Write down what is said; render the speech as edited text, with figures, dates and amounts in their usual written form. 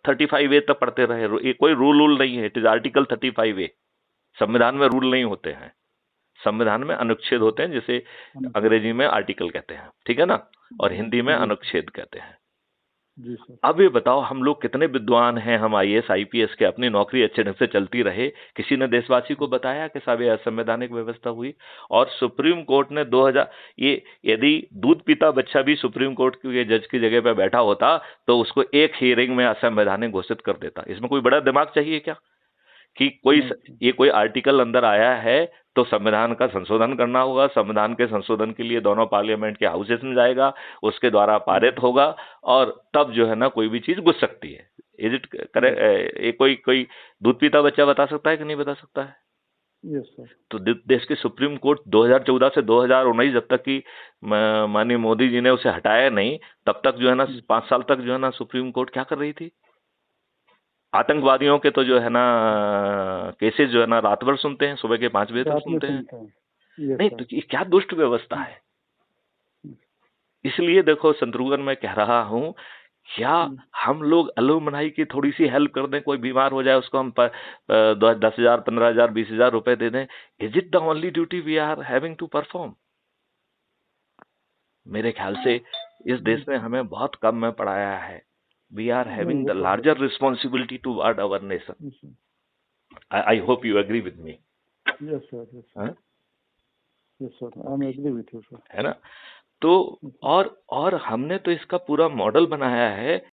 35A तक पढ़ते रहे, ये कोई रूल नहीं है, इट इज आर्टिकल 35A। संविधान में रूल नहीं होते हैं, संविधान में अनुच्छेद होते हैं, जिसे अंग्रेजी में आर्टिकल कहते हैं, ठीक है ना, और हिंदी में अनुच्छेद कहते हैं। जी सर। अब ये बताओ, हम लोग कितने विद्वान हैं, हम आईएएस आईपीएस के, अपनी नौकरी अच्छे ढंग से चलती रहे, किसी ने देशवासी को बताया कि साहब ये असंवैधानिक व्यवस्था हुई? और सुप्रीम कोर्ट ने 2000, ये यदि दूध पीता बच्चा भी सुप्रीम कोर्ट के जज की जगह पे बैठा होता तो उसको एक हियरिंग में असंवैधानिक घोषित कर देता। इसमें कोई बड़ा दिमाग चाहिए क्या कि ये कोई आर्टिकल अंदर आया है तो संविधान का संशोधन करना होगा, संविधान के संशोधन के लिए दोनों पार्लियामेंट के हाउसेस में जाएगा, उसके द्वारा पारित होगा, और तब जो है ना कोई भी चीज घुस सकती है। Is it correct? ये कोई दूध पीता बच्चा बता सकता है कि नहीं बता सकता है? Yes sir. तो देश के सुप्रीम कोर्ट 2014 से 2019, जब तक कि माननीय मोदी जी ने उसे हटाया नहीं, तब तक जो है ना 5 साल तक जो है ना सुप्रीम कोर्ट क्या कर रही थी? आतंकवादियों के तो जो है ना केसेस जो है ना रात भर सुनते हैं, सुबह के 5 बजे तक सुनते हैं। नहीं तो ये क्या दुष्ट व्यवस्था है? इसलिए देखो शत्रुघ्न, मैं कह रहा हूं, क्या हम लोग अलुमनाई की थोड़ी सी हेल्प कर दें, कोई बीमार हो जाए उसको हम 10,000, 15,000, 20,000 रुपए दे दें? Is it the only duty we are having to perform? मेरे ख्याल से इस देश में हमें बहुत कम में पढ़ाया है। We are having the larger responsibility toward our nation. I hope you agree with me. Yes sir, yes sir. Yes sir, I am agree with you sir. है ना? तो और हमने तो इसका पूरा मॉडल बनाया है